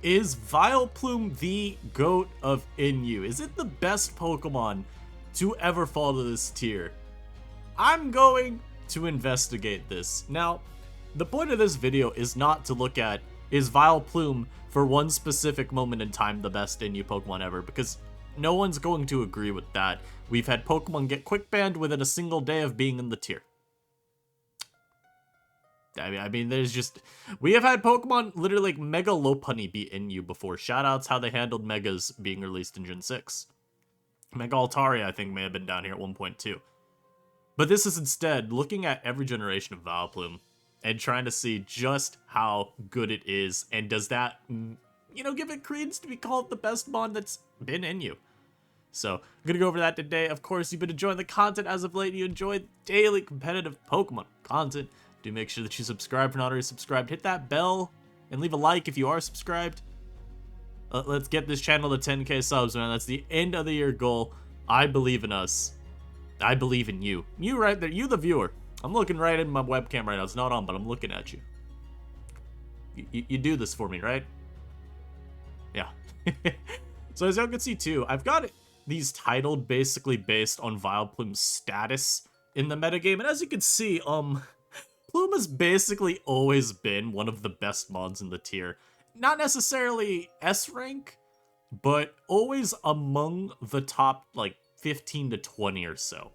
Is Vileplume the GOAT of NU? Is it the best Pokemon to ever fall to this tier? I'm going to investigate this. Now, the point of this video is not to look at is Vileplume for one specific moment in time the best NU Pokemon ever, because no one's going to agree with that. We've had Pokemon get quick banned within a single day of being in the tier. I mean, there's just... We have had Pokemon literally like Mega Lopunny be NU before. Shoutouts how they handled Megas being released in Gen 6. Mega Altaria, I think, may have been down here at 1.2. But this is instead looking at every generation of Vileplume and trying to see just how good it is, and does that, you know, give it credence to be called the best mon that's been NU. So, I'm gonna go over that today. Of course, you've been enjoying the content as of late, and you enjoy daily competitive Pokemon content. Do make sure that you subscribe if you're not already subscribed. Hit that bell and leave a like if you are subscribed. Let's get this channel to 10k subs, man. That's the end of the year goal. I believe in us. I believe in you. You right there. You the viewer. I'm looking right in my webcam right now. It's not on, but I'm looking at you. You do this for me, right? Yeah. So as y'all can see too, I've got these titled basically based on Vileplume's status in the metagame. And as you can see, Plume has basically always been one of the best mons in the tier. Not necessarily S rank, but always among the top, like, 15 to 20 or so.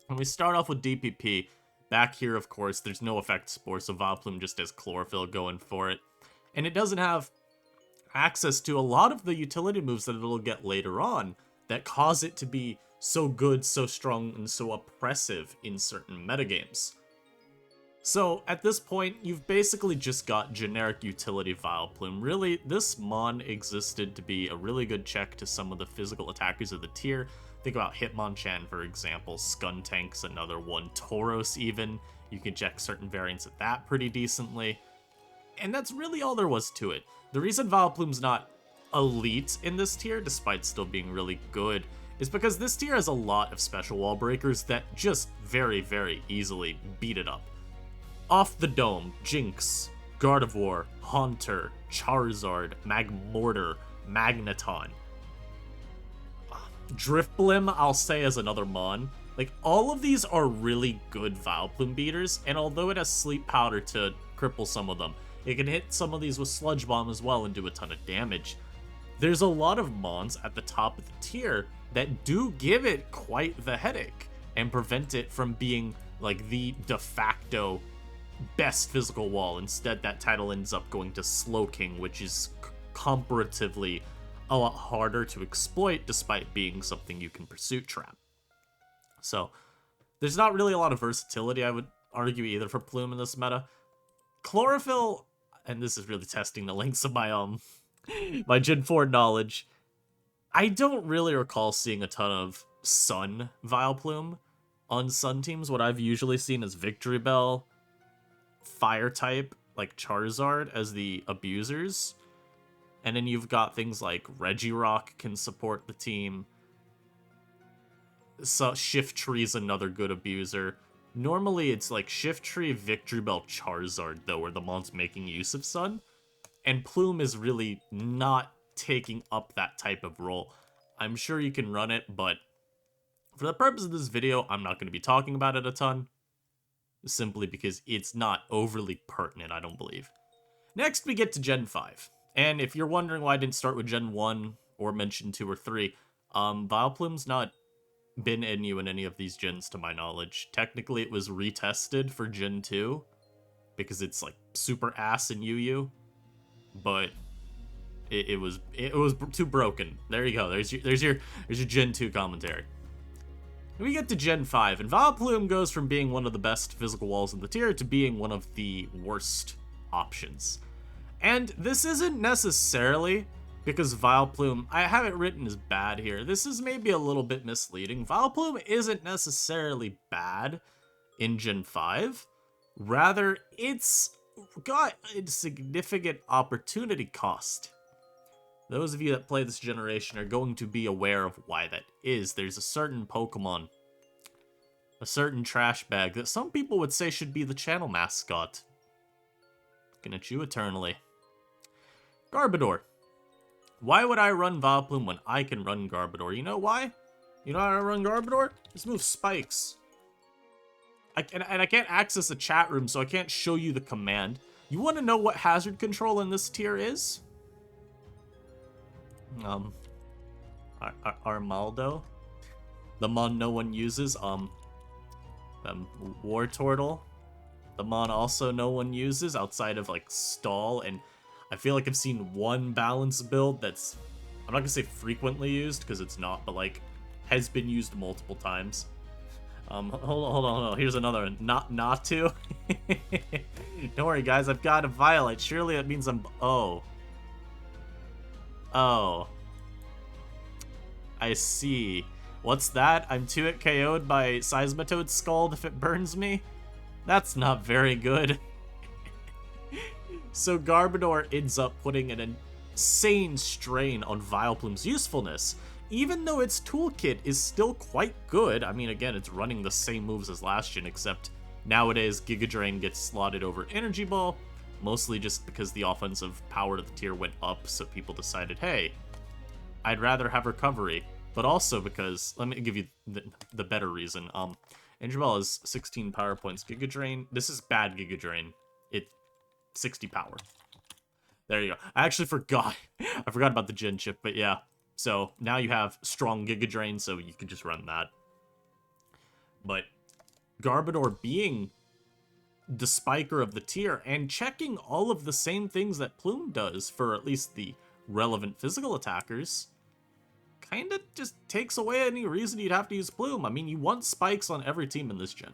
And we start off with DPP. Back here, of course, there's no effect spore, so Vileplume just has Chlorophyll going for it. And it doesn't have access to a lot of the utility moves that it'll get later on that cause it to be so good, so strong, and so oppressive in certain metagames. So, at this point, you've basically just got generic utility Vileplume. Really, this mon existed to be a really good check to some of the physical attackers of the tier. Think about Hitmonchan, for example. Skuntank's another one. Tauros, even. You can check certain variants of that pretty decently. And that's really all there was to it. The reason Vileplume's not elite in this tier, despite still being really good, is because this tier has a lot of special wall breakers that just very, very easily beat it up. Off the Dome, Jinx, Gardevoir, Haunter, Charizard, Magmortar, Magneton. Drifblim, I'll say, as another mon. Like, all of these are really good Vileplume beaters, and although it has Sleep Powder to cripple some of them, it can hit some of these with Sludge Bomb as well and do a ton of damage. There's a lot of mons at the top of the tier that do give it quite the headache and prevent it from being, like, the de facto best physical wall. Instead, that title ends up going to Slowking, which is comparatively a lot harder to exploit despite being something you can Pursuit Trap. So, there's not really a lot of versatility, I would argue, either for Plume in this meta. Chlorophyll, and this is really testing the lengths of my my Gen 4 knowledge, I don't really recall seeing a ton of Sun Vileplume on Sun teams. What I've usually seen is Victory Bell, Fire type, like Charizard, as the abusers. And then you've got things like Regirock can support the team. So Shiftree's another good abuser. Normally it's like Shifttree, Victory Bell, Charizard, though, are the mons making use of Sun. And Plume is really not taking up that type of role. I'm sure you can run it, but for the purpose of this video, I'm not going to be talking about it a ton. Simply because it's not overly pertinent, I don't believe. Next, we get to Gen 5. And if you're wondering why I didn't start with Gen 1 or mention 2 or 3, Vileplume's not been NU in any of these gens to my knowledge. Technically, it was retested for Gen 2 because it's like super ass in UU, but it was too broken. There you go. There's your Gen 2 commentary. We get to Gen 5, and Vileplume goes from being one of the best physical walls in the tier to being one of the worst options. And this isn't necessarily because Vileplume, I have it written as bad here. This is maybe a little bit misleading. Vileplume isn't necessarily bad in Gen 5. Rather, it's got a significant opportunity cost. Those of you that play this generation are going to be aware of why that is. There's a certain Pokemon, a certain trash bag that some people would say should be the channel mascot. Looking at you eternally. Garbodor. Why would I run Vileplume when I can run Garbodor? You know why? You know how I run Garbodor? This move spikes. I can't access the chat room, so I can't show you the command. You want to know what hazard control in this tier is? Armaldo. The mon no one uses. War Turtle. The mon also no one uses outside of like Stall, and I feel like I've seen one balance build that's, I'm not gonna say frequently used because it's not, but like has been used multiple times. Hold on. Here's another one. Not to. Don't worry, guys. I've got a Violet. Surely that means I'm. Oh. I see. What's that? I'm 2-hit KO'd by Seismitoad's Scald if it burns me? That's not very good. So Garbodor ends up putting an insane strain on Vileplume's usefulness. Even though its toolkit is still quite good, I mean, again, it's running the same moves as last gen, except nowadays Giga Drain gets slotted over Energy Ball, mostly just because the offensive power of the tier went up, so people decided, hey, I'd rather have Recovery, but also because, let me give you the better reason. Energy Ball is 16 power points. Giga Drain, this is bad Giga Drain. It's 60 power. There you go. I actually forgot. I forgot about the gen chip, but yeah. So now you have strong Giga Drain, so you can just run that. But Garbodor being the spiker of the tier and checking all of the same things that Plume does for at least the relevant physical attackers, kind of just takes away any reason you'd have to use Plume. I mean, you want spikes on every team in this gen.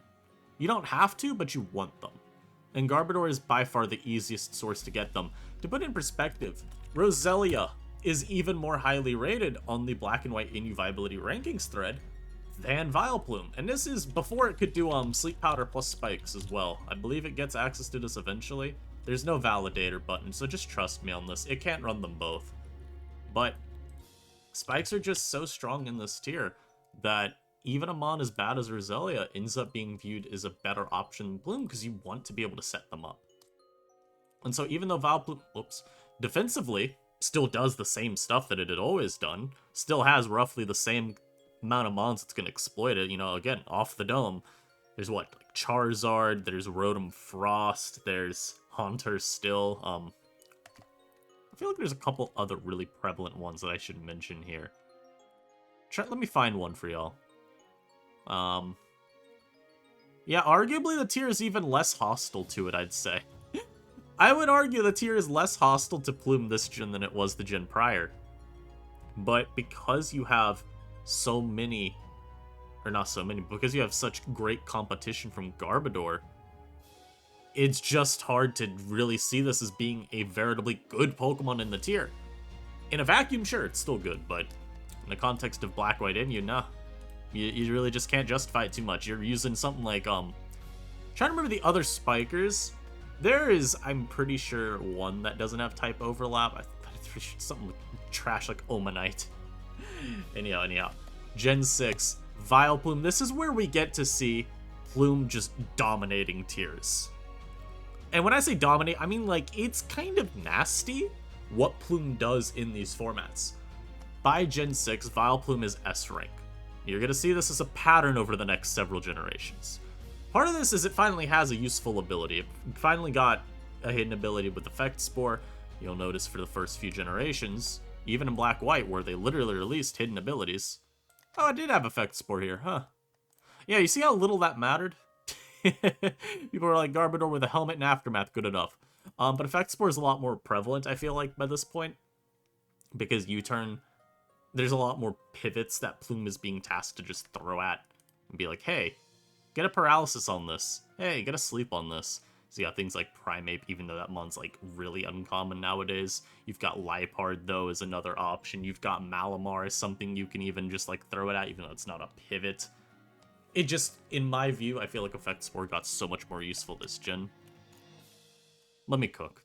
You don't have to, but you want them. And Garbodor is by far the easiest source to get them. To put in perspective, Roselia is even more highly rated on the Black and White NU Viability Rankings thread than Vileplume. And this is before it could do Sleep Powder plus Spikes as well. I believe it gets access to this eventually. There's no validator button, so just trust me on this. It can't run them both. But Spikes are just so strong in this tier that even a mon as bad as Roselia ends up being viewed as a better option than Plume because you want to be able to set them up. And so even though Vileplume, defensively, still does the same stuff that it had always done, still has roughly the same amount of mons that's going to exploit it, you know, again, off the dome. There's what, like Charizard, there's Rotom Frost, there's Haunter still. I feel like there's a couple other really prevalent ones that I should mention here. Let me find one for y'all. Yeah, arguably the tier is even less hostile to it, I'd say. I would argue the tier is less hostile to Plume this gen than it was the gen prior. But because you have so many, or not so many, because you have such great competition from Garbodor, it's just hard to really see this as being a veritably good Pokemon in the tier. In a vacuum, sure, it's still good, but in the context of Black, White, NU, nah. You really just can't justify it too much. You're using something like, trying to remember the other spikers. There is, I'm pretty sure, one that doesn't have type overlap. I thought it's something trash like Omanite. Anyhow. Gen 6, Vileplume. This is where we get to see Plume just dominating tiers. And when I say dominate, I mean, like, it's kind of nasty what Plume does in these formats. By Gen 6, Vileplume is S rank. You're going to see this as a pattern over the next several generations. Part of this is it finally has a useful ability. It finally got a hidden ability with Effect Spore. You'll notice for the first few generations, even in Black White, where they literally released hidden abilities. Oh, I did have Effect Spore here, huh? Yeah, you see how little that mattered? People are like, Garbodor with a helmet and Aftermath, good enough. But Effect Spore is a lot more prevalent, I feel like, by this point. Because U-turn, there's a lot more pivots that Plume is being tasked to just throw at. And be like, hey, get a paralysis on this. Hey, get a sleep on this. So you got things like Primeape, even though that mon's like really uncommon nowadays. You've got Liepard, though, as another option. You've got Malamar as something you can even just like throw it at, even though it's not a pivot. It just, in my view, I feel like Effect Spore got so much more useful this gen. Let me cook.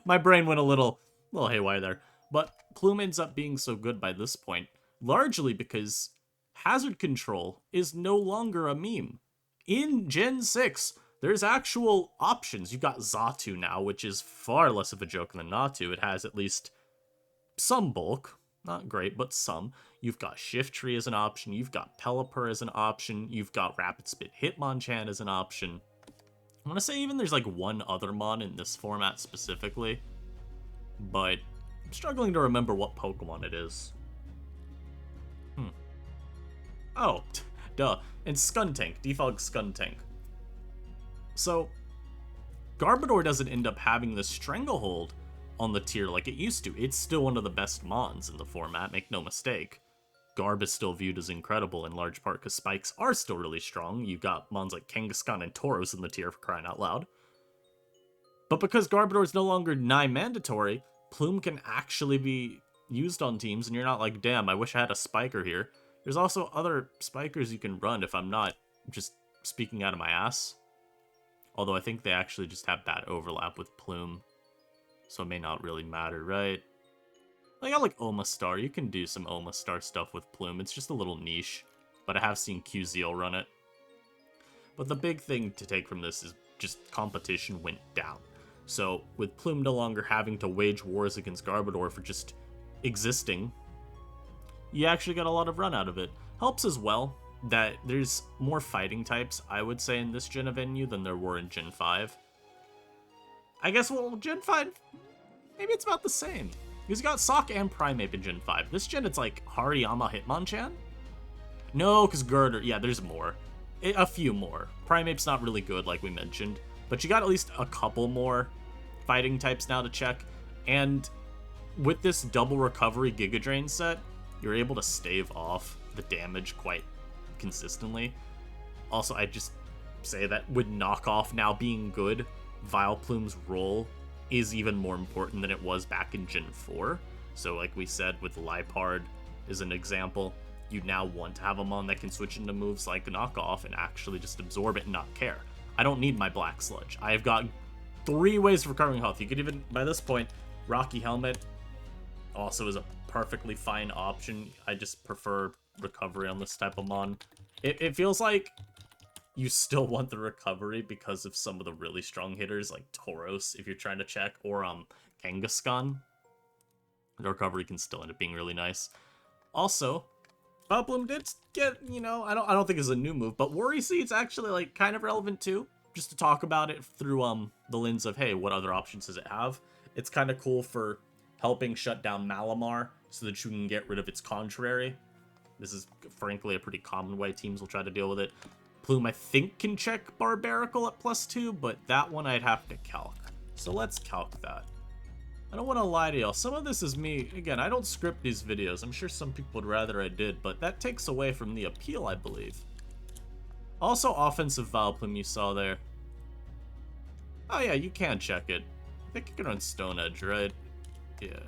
My brain went a little haywire there. But Plume ends up being so good by this point, largely because hazard control is no longer a meme. In Gen 6, there's actual options. You've got Xatu now, which is far less of a joke than Natu. It has at least some bulk. Not great, but some. You've got Shiftry as an option. You've got Pelipper as an option. You've got Rapid Spit Hitmonchan as an option. I want to say even there's like one other mon in this format specifically, but I'm struggling to remember what Pokemon it is. Oh, duh. And Skuntank, default Skuntank. So, Garbodor doesn't end up having the stranglehold on the tier like it used to. It's still one of the best mons in the format, make no mistake. Garb is still viewed as incredible in large part because spikes are still really strong. You got mons like Kangaskhan and Tauros in the tier for crying out loud. But because Garbodor is no longer 9 mandatory, Plume can actually be used on teams, and you're not like, damn, I wish I had a spiker here. There's also other spikers you can run if I'm not just speaking out of my ass. Although I think they actually just have bad overlap with Plume, so it may not really matter, right? Like, I like Omastar. You can do some Omastar stuff with Plume. It's just a little niche, but I have seen QZL run it. But the big thing to take from this is just competition went down. So, with Plume no longer having to wage wars against Garbodor for just existing, you actually got a lot of run out of it. Helps as well that there's more fighting types, I would say, in this gen of NU than there were in Gen 5. I guess, well, Gen 5, maybe it's about the same. Because you got Sock and Primeape in Gen 5. This gen, it's like Hariyama Hitmonchan? No, because Girder, yeah, there's more. A few more. Primeape's not really good, like we mentioned. But you got at least a couple more fighting types now to check. And with this double recovery Giga Drain set, you're able to stave off the damage quite consistently. Also, I just say that with knockoff now being good, Vileplume's role is even more important than it was back in Gen 4. So like we said, with Liepard as an example, you now want to have a mon that can switch into moves like knockoff and actually just absorb it and not care. I don't need my Black Sludge. I've got 3 ways of recovering health. You could even, by this point, Rocky Helmet also is a perfectly fine option. I just prefer recovery on this type of mon. It feels like you still want the recovery because of some of the really strong hitters like Tauros if you're trying to check, or Kangaskhan. The recovery can still end up being really nice. Also, Vileplume did get, you know, I don't think it's a new move, but Worry Seed's actually like kind of relevant too. Just to talk about it through the lens of, hey, what other options does it have? It's kind of cool for helping shut down Malamar so that you can get rid of its contrary. This is frankly a pretty common way teams will try to deal with it. Plume, I think, can check Barbaracle at +2, but that one I'd have to calc. So let's calc that. I don't want to lie to y'all. Some of this is me. Again, I don't script these videos. I'm sure some people would rather I did, but that takes away from the appeal, I believe. Also, offensive Vileplume you saw there. Oh yeah, you can check it. I think you can run Stone Edge, right? Yeah.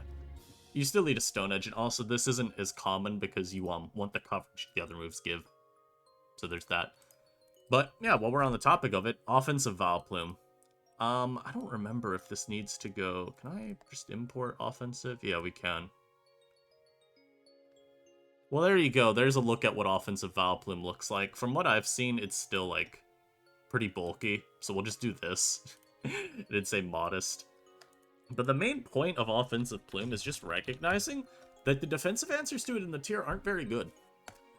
You still need a Stone Edge, and also this isn't as common because you want the coverage the other moves give. So there's that. But yeah, while we're on the topic of it, offensive Vileplume. I don't remember if this needs to go. Can I just import offensive? Yeah, we can. Well, there you go. There's a look at what offensive Vileplume looks like. From what I've seen, it's still like pretty bulky. So we'll just do this. It did say modest. But the main point of offensive Plume is just recognizing that the defensive answers to it in the tier aren't very good.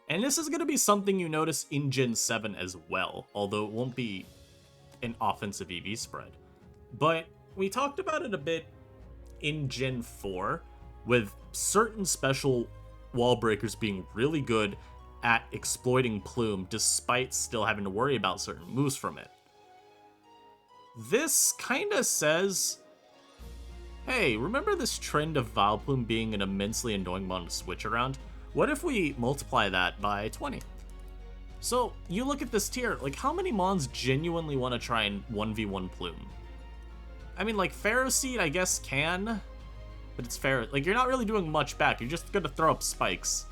And this is going to be something you notice in Gen 7 as well, although it won't be an offensive EV spread. But we talked about it a bit in Gen 4, with certain special wall breakers being really good at exploiting Plume despite still having to worry about certain moves from it. This kind of says, hey, remember this trend of Vileplume being an immensely annoying mon to switch around? What if we multiply that by 20? So, you look at this tier, like, how many mons genuinely want to try and 1v1 Plume? I mean, like, Ferroseed, I guess, can, but it's fair. Like, you're not really doing much back. You're just going to throw up spikes.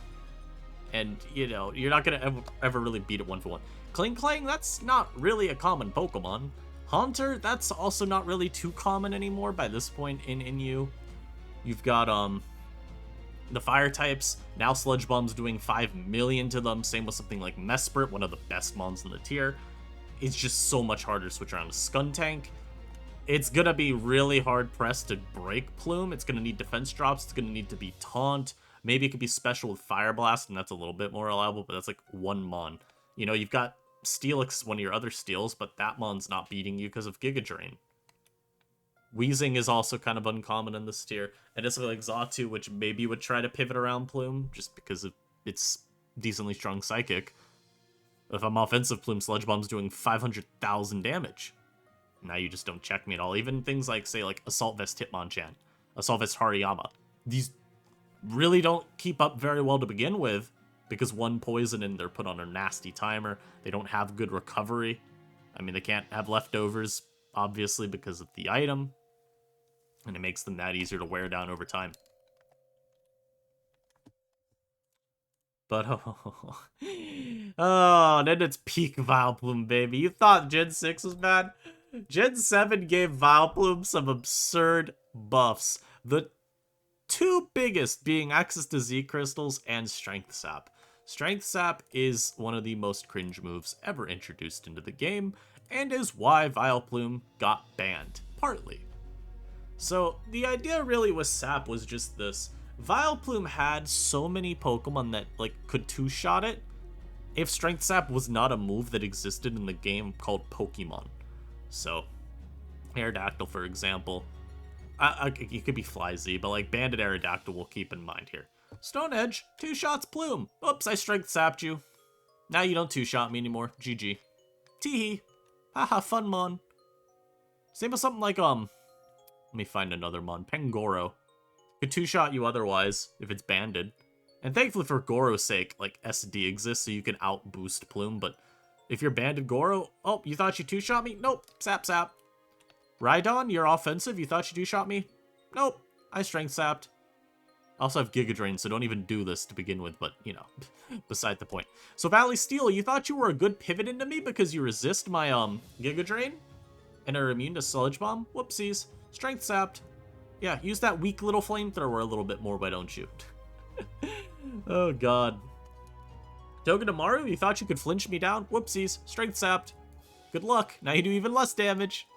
And, you know, you're not going to ever really beat it 1-for-1. Klinklang, that's not really a common Pokemon. Haunter, that's also not really too common anymore by this point in NU. You've got, the fire types, now Sludge Bomb's doing 5 million to them, same with something like Mesprit, one of the best mons in the tier. it's just so much harder to switch around. Skuntank, it's gonna be really hard pressed to break Plume. It's gonna need defense drops. It's gonna need to be Taunt. Maybe it could be special with Fire Blast, and that's a little bit more reliable, but that's like one Mon. You know, you've got Steelix, one of your other steals, but that Mon's not beating you because of Giga Drain. Weezing is also kind of uncommon in this tier, and it's like Xatu, which maybe would try to pivot around Plume, just because of its decently strong Psychic. If I'm offensive Plume, Sludge Bomb's doing 500,000 damage. Now you just don't check me at all. Even things like, say, like Assault Vest Hitmonchan, Assault Vest Hariyama. These really don't keep up very well to begin with, because one poison and they're put on a nasty timer. They don't have good recovery. I mean, they can't have leftovers, obviously, because of the item. And it makes them that easier to wear down over time. But, oh, then it's peak Vileplume, baby. You thought Gen 6 was bad? Gen 7 gave Vileplume some absurd buffs. The two biggest being access to Z Crystals and Strength Sap. Strength Sap is one of the most cringe moves ever introduced into the game, and is why Vileplume got banned, partly. So, the idea really with Sap was just this. Vileplume had so many Pokemon that, like, could two-shot it, if Strength Sap was not a move that existed in the game called Pokemon. So, Aerodactyl, for example. It could be Fly-Z, but, like, Banded Aerodactyl we'll keep in mind here. Stone Edge, 2 shots Plume. Oops, I Strength Sapped you. Now you don't 2-shot me anymore. GG. Teehee. Haha, fun mon. Same with something like, let me find another mon. Pangoro. Could 2-shot you otherwise, if it's banded. And thankfully for Goro's sake, like, SD exists so you can out-boost Plume, but if you're banded Goro, oh, you thought you 2-shot me? Nope, sap sap. Rhydon, you're offensive, you thought you 2-shot me? Nope, I Strength Sapped. I also have Giga Drain, so don't even do this to begin with, but, you know, beside the point. So Valley Steel, you thought you were a good pivot into me because you resist my, Giga Drain? And are immune to Sludge Bomb? Whoopsies. Strength Sapped. Yeah, use that weak little flamethrower a little bit more, why don't you? Oh, God. Togedemaru, you thought you could flinch me down? Whoopsies. Strength Sapped. Good luck. Now you do even less damage.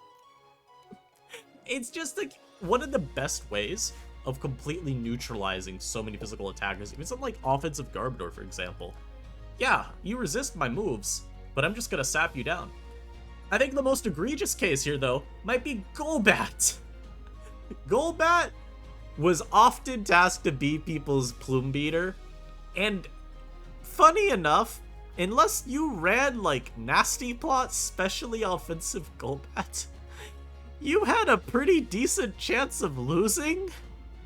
It's just, like, one of the best ways of completely neutralizing so many physical attackers. Even something like offensive Garbodor, for example. Yeah, you resist my moves, but I'm just gonna sap you down. I think the most egregious case here, though, might be Golbat. Golbat was often tasked to be people's Plume Beater, and funny enough, unless you ran, like, nasty plots, specially offensive Golbat, you had a pretty decent chance of losing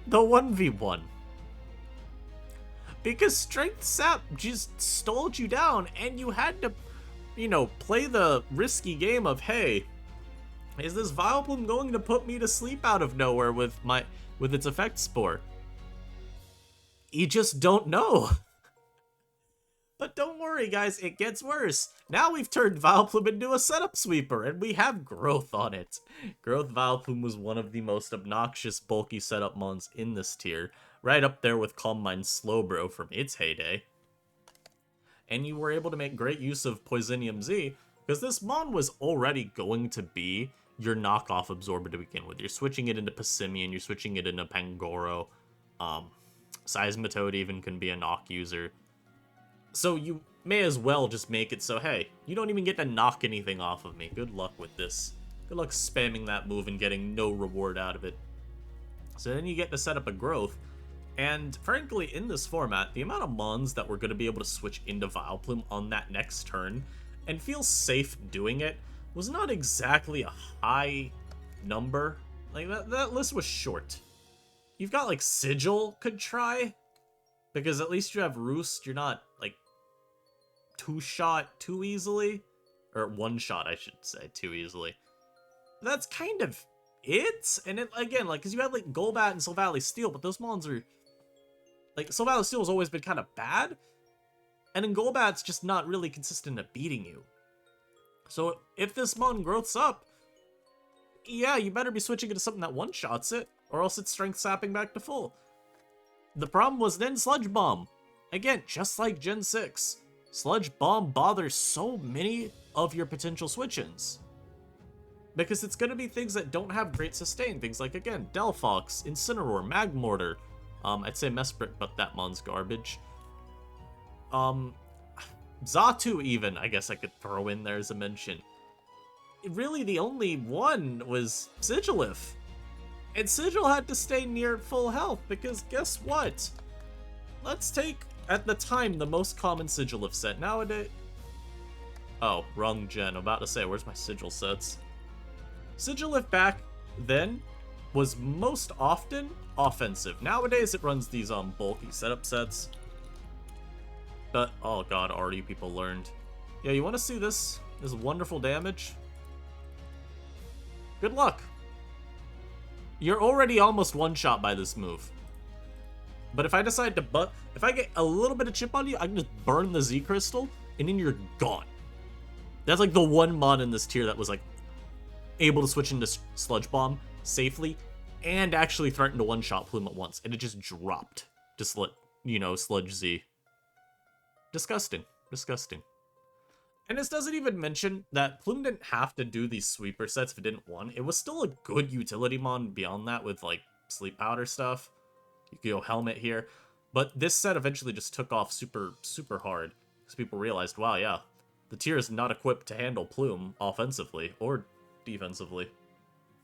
the 1v1. Because Strength Sap just stole you down, and you had to, you know, play the risky game of, hey, is this Vileplume going to put me to sleep out of nowhere with its Effect Spore? You just don't know. But don't worry, guys, it gets worse. Now we've turned Vileplume into a setup sweeper, and we have Growth on it. Growth Vileplume was one of the most obnoxious, bulky setup mons in this tier, right up there with Calm Mind Slowbro from its heyday. And you were able to make great use of Poisonium Z, because this mon was already going to be your knockoff Absorber to begin with. You're switching it into Passimian, you're switching it into Pangoro. Seismitoad even can be a knock user. So you may as well just make it so, hey, you don't even get to knock anything off of me. Good luck with this. Good luck spamming that move and getting no reward out of it. So then you get to set up a Growth. And frankly, in this format, the amount of mons that we're going to be able to switch into Vileplume on that next turn and feel safe doing it was not exactly a high number. Like, that list was short. You've got, like, Sigil could try, because at least you have Roost. You're not, like, 2-shot too easily. Or 1-shot, I should say, too easily. But that's kind of it. And it, again, like, because you had, like, Golbat and Silvally Steel, but those mons are... Like, Silvally Steel has always been kind of bad. And then Golbat's just not really consistent at beating you. So, if this mon growths up, yeah, you better be switching it to something that one-shots it, or else it's strength sapping back to full. The problem was then Sludge Bomb. Again, just like Gen 6. Sludge Bomb bothers so many of your potential switch-ins. Because it's going to be things that don't have great sustain. Things like, again, Delphox, Incineroar, Magmortar. I'd say Mesprit, but that mon's garbage. Xatu even, I guess I could throw in there as a mention. Really, the only one was Sigilif. And Sigil had to stay near full health, because guess what? Let's take, at the time, the most common Sigilif set. Nowadays... Oh, wrong gen. I'm about to say, where's my Sigil sets? Sigilif back then was most often offensive. Nowadays, it runs these bulky setup sets. But, oh god, already people learned. Yeah, you want to see this wonderful damage? Good luck. You're already almost one-shot by this move. But if I decide to if I get a little bit of chip on you, I can just burn the Z Crystal, and then you're gone. That's like the one mon in this tier that was like able to switch into Sludge Bomb safely and actually threaten to one-shot Plume at once, and it just dropped. Just let, you know, Sludge Z. Disgusting. Disgusting. And this doesn't even mention that Plume didn't have to do these sweeper sets if it didn't want. It was still a good utility mon beyond that with, like, Sleep Powder stuff. You could go Helmet here. But this set eventually just took off super, super hard. Because people realized, wow, yeah, the tier is not equipped to handle Plume offensively or defensively.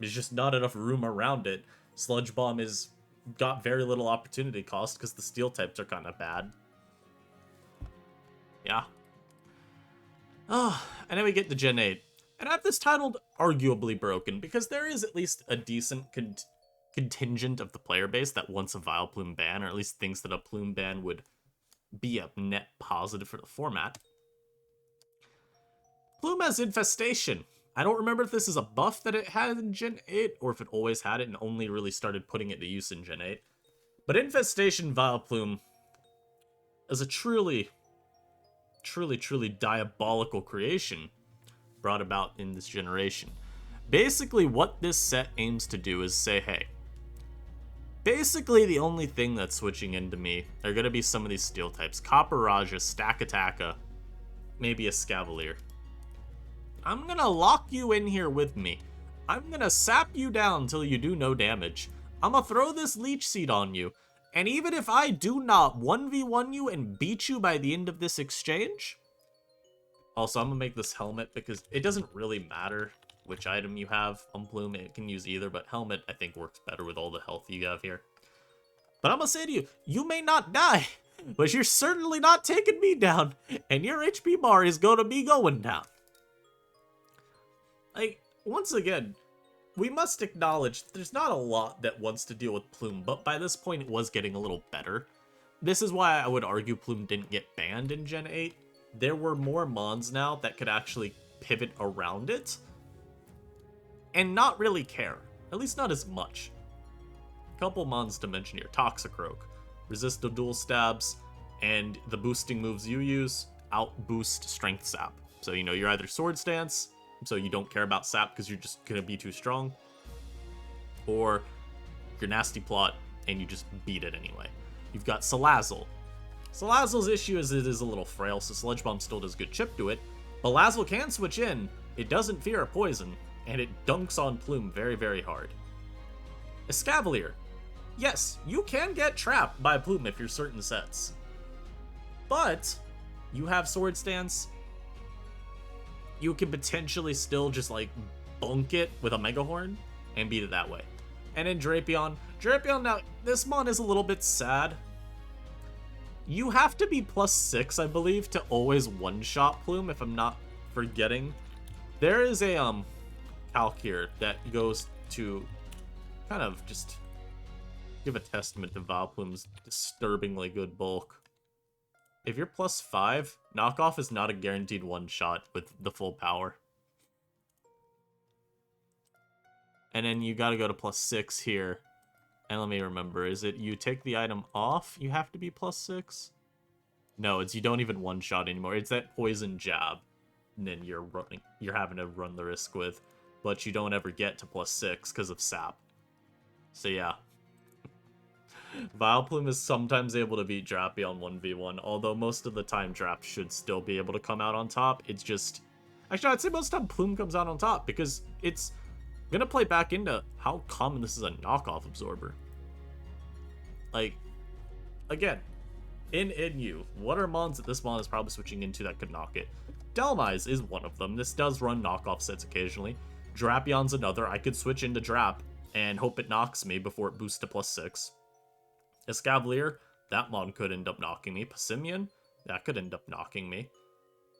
There's just not enough room around it. Sludge Bomb is got very little opportunity cost because the steel types are kind of bad. Yeah. Oh, and then we get to Gen 8. And I have this titled Arguably Broken, because there is at least a decent contingent of the player base that wants a Vileplume ban, or at least thinks that a Plume ban would be a net positive for the format. Plume has Infestation. I don't remember if this is a buff that it had in Gen 8, or if it always had it and only really started putting it to use in Gen 8. But Infestation Vileplume is a truly diabolical creation brought about in this generation. Basically, what this set aims to do is say, hey, basically the only thing that's switching into me are going to be some of these steel types. Copper Raja, Stakataka, maybe a Scavalier. I'm going to lock you in here with me. I'm going to sap you down until you do no damage. I'm going to throw this Leech Seed on you. And even if I do not 1v1 you and beat you by the end of this exchange... Also, I'm going to make this Helmet because it doesn't really matter which item you have on Plume. It can use either, but Helmet, I think, works better with all the health you have here. But I'm going to say to you, you may not die, but you're certainly not taking me down, and your HP bar is going to be going down. Like, once again, we must acknowledge there's not a lot that wants to deal with Plume, but by this point it was getting a little better. This is why I would argue Plume didn't get banned in Gen 8. There were more mons now that could actually pivot around it and not really care. At least not as much. A couple mons to mention here. Toxicroak. Resist the dual stabs, and the boosting moves you use out-boost Strength Sap. So, you know, you're either Sword Stance, so you don't care about Sap because you're just going to be too strong, or you're Nasty Plot and you just beat it anyway. You've got Salazzle. Salazzle's issue is it is a little frail, so Sludge Bomb still does good chip to it, but Salazzle can switch in, it doesn't fear a poison, and it dunks on Plume very, very hard. Escavalier. Yes, you can get trapped by Plume if you're certain sets, but you have Sword Stance. You can potentially still just, like, bunk it with a Mega Horn and beat it that way. And then Drapion. Drapion, now, this mon is a little bit sad. You have to be +6, I believe, to always one-shot Plume, if I'm not forgetting. There is a, calc here that goes to kind of just give a testament to Vileplume's disturbingly good bulk. If you're +5, knockoff is not a guaranteed one-shot with the full power. And then you gotta go to +6 here. And let me remember, is it you take the item off, you have to be +6? No, it's you don't even one-shot anymore. It's that poison jab. And then you're having to run the risk with. But you don't ever get to +6 because of sap. So yeah. Vileplume is sometimes able to beat Drappy on 1v1, although most of the time Drap should still be able to come out on top. It's just... Actually, I'd say most of the time Plume comes out on top, because it's gonna play back into how common this is a knockoff absorber. Like, again, in NU, what are mons that this mon is probably switching into that could knock it? Delmise is one of them. This does run knockoff sets occasionally. Drapion's another. I could switch into Drap and hope it knocks me before it boosts to +6. Escavalier, that mon could end up knocking me. Passimian, that could end up knocking me.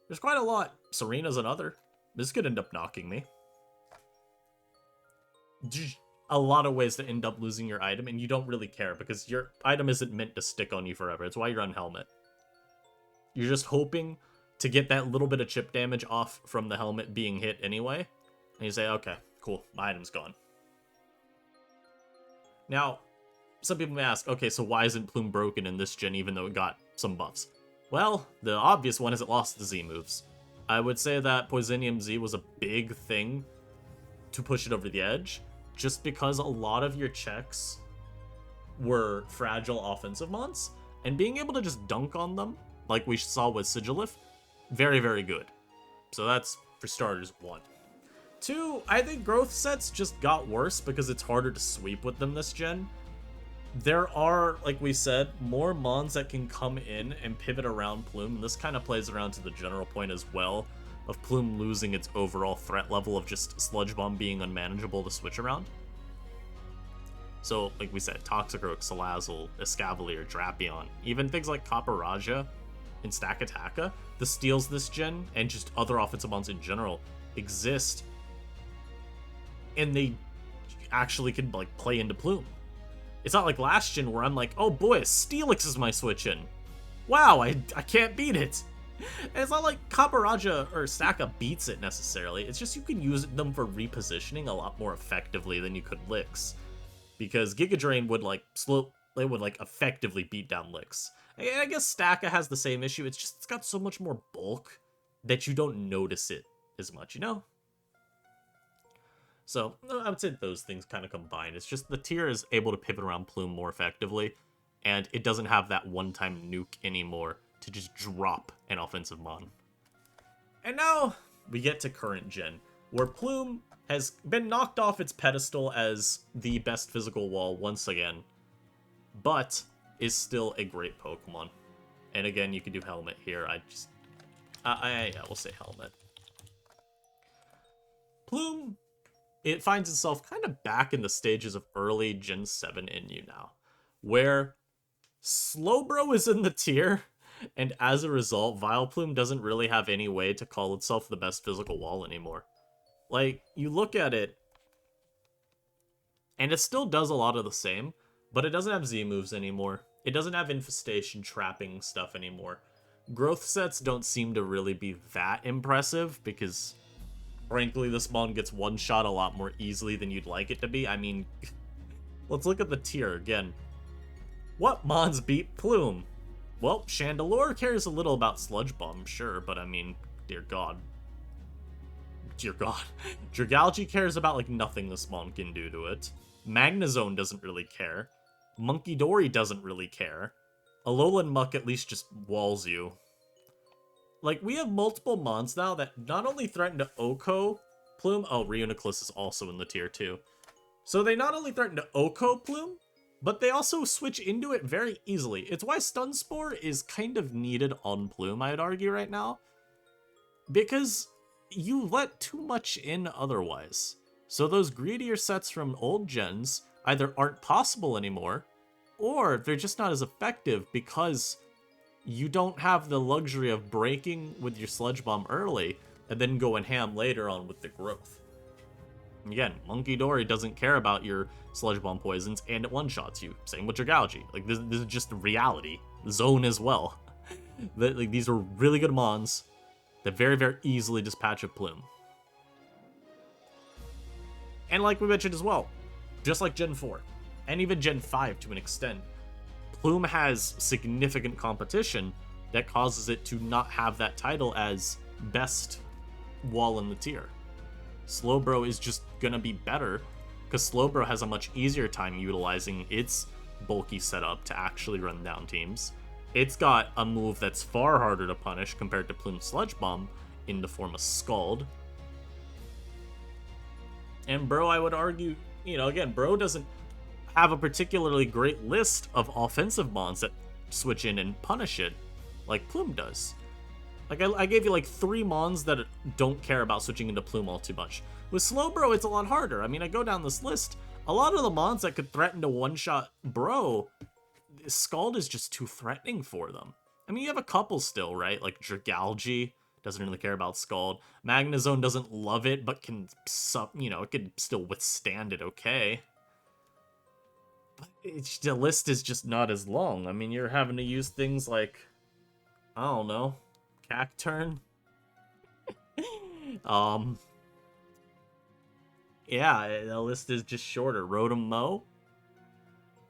There's quite a lot. Serena's another. This could end up knocking me. A lot of ways to end up losing your item, and you don't really care because your item isn't meant to stick on you forever. It's why you run helmet. You're just hoping to get that little bit of chip damage off from the helmet being hit anyway. And you say, okay, cool, my item's gone. Now, some people may ask, okay, so why isn't Plume broken in this gen even though it got some buffs? Well, the obvious one is it lost the Z moves. I would say that Poisonium Z was a big thing to push it over the edge, just because a lot of your checks were fragile offensive mons, and being able to just dunk on them, like we saw with Sigilif, very, very good. So that's, for starters, 1. 2, I think growth sets just got worse because it's harder to sweep with them this gen. There are, like we said, more mons that can come in and pivot around Plume, and this kind of plays around to the general point as well, of Plume losing its overall threat level of just Sludge Bomb being unmanageable to switch around. So, like we said, Toxicroak, Salazzle, Escavalier, Drapion, even things like Copper and Stakataka, the steals this gen, and just other offensive mons in general, exist, and they actually can, like, play into Plume. It's not like last gen where I'm like, oh boy, Steelix is my switch-in. Wow, I can't beat it. And it's not like Copper or Staka beats it necessarily. It's just you can use them for repositioning a lot more effectively than you could Licks. Because Giga Drain would effectively beat down Licks. I guess Staka has the same issue. It's just it's got so much more bulk that you don't notice it as much, you know? So I would say those things kind of combine. It's just the tier is able to pivot around Plume more effectively, and it doesn't have that one-time nuke anymore to just drop an offensive mon. And now we get to current gen, where Plume has been knocked off its pedestal as the best physical wall once again, but is still a great Pokemon. And again, you can do Helmet here. We'll say Helmet. Plume, it finds itself kind of back in the stages of early Gen 7 NU now, where Slowbro is in the tier, and as a result, Vileplume doesn't really have any way to call itself the best physical wall anymore. Like, you look at it, and it still does a lot of the same, but it doesn't have Z moves anymore. It doesn't have infestation trapping stuff anymore. Growth sets don't seem to really be that impressive, because frankly, this mon gets one-shot a lot more easily than you'd like it to be. I mean, let's look at the tier again. What mons beat Plume? Well, Chandelure cares a little about Sludge Bomb, sure, but I mean, dear god. Dear god. Dragalge cares about, like, nothing this mon can do to it. Magnezone doesn't really care. Monkey Dory doesn't really care. Alolan Muck at least just walls you. Like, we have multiple mons now that not only threaten to Oko Plume... Oh, Reuniclus is also in the tier 2. So they not only threaten to Oko Plume, but they also switch into it very easily. It's why Stun Spore is kind of needed on Plume, I'd argue, right now. Because you let too much in otherwise. So those greedier sets from old gens either aren't possible anymore, or they're just not as effective because you don't have the luxury of breaking with your Sludge Bomb early and then going ham later on with the growth. Again, Monkey Dory doesn't care about your Sludge Bomb poisons, and it one-shots you. Same with Dragalge. Like, this is just reality. Zone as well. Like, these are really good mons that very, very easily dispatch a Plume. And like we mentioned as well, just like Gen 4, and even Gen 5 to an extent, Plume has significant competition that causes it to not have that title as best wall in the tier. Slowbro is just gonna be better, because Slowbro has a much easier time utilizing its bulky setup to actually run down teams. It's got a move that's far harder to punish compared to Plume's Sludge Bomb in the form of Scald. And Bro, I would argue, again, Bro doesn't have a particularly great list of offensive mons that switch in and punish it like Plume does. Like, I gave you like 3 mons that don't care about switching into Plume all too much. With Slowbro, it's a lot harder. I mean, I go down this list, a lot of the mons that could threaten to one-shot Bro, Scald is just too threatening for them. I mean, you have a couple still, right? Like Dragalge doesn't really care about Scald. Magnezone doesn't love it, but can, it could still withstand it okay. But the list is just not as long. I mean, you're having to use things like, I don't know, Cacturn. Yeah, the list is just shorter. Rotom Mow.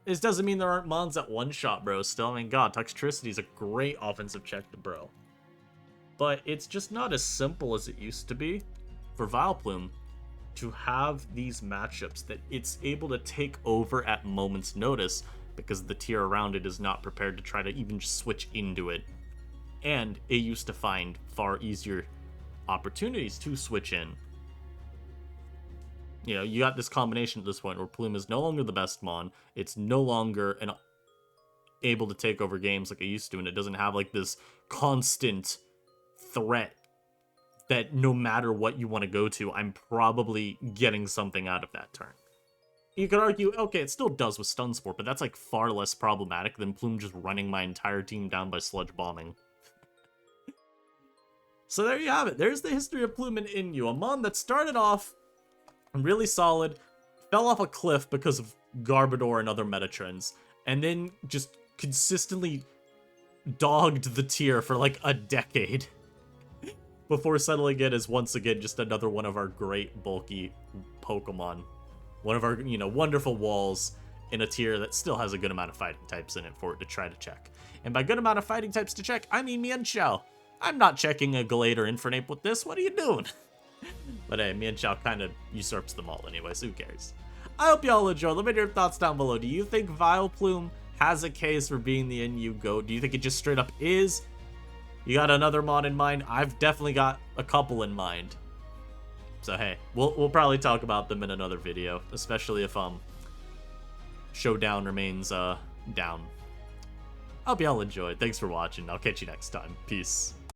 This doesn't mean there aren't mons that one-shot Bro still. I mean, God, Toxtricity is a great offensive check to Bro. But it's just not as simple as it used to be for Vileplume to have these matchups that it's able to take over at moment's notice because the tier around it is not prepared to try to even just switch into it. And it used to find far easier opportunities to switch in. You got this combination at this point where Plume is no longer the best mon. It's no longer able to take over games like it used to, and it doesn't have like this constant threat that no matter what you want to go to, I'm probably getting something out of that turn. You could argue, okay, it still does with Stun Spore, but that's like far less problematic than Plume just running my entire team down by Sludge Bombing. So there you have it. There's the history of Plume in NU, a mon that started off really solid, fell off a cliff because of Garbodor and other meta trends, and then just consistently dogged the tier for like a decade before settling in as once again just another one of our great bulky Pokemon. One of our, wonderful walls in a tier that still has a good amount of fighting types in it for it to try to check. And by good amount of fighting types to check, I mean Mienshao. I'm not checking a Glade or Infernape with this. What are you doing? But hey, Mienshao kind of usurps them all anyway, so who cares? I hope y'all enjoyed. Let me know your thoughts down below. Do you think Vileplume has a case for being the NU GOAT? Do you think it just straight up is? You got another mod in mind? I've definitely got a couple in mind. So hey, we'll probably talk about them in another video, especially if Showdown remains down. I hope y'all enjoyed. Thanks for watching. I'll catch you next time. Peace.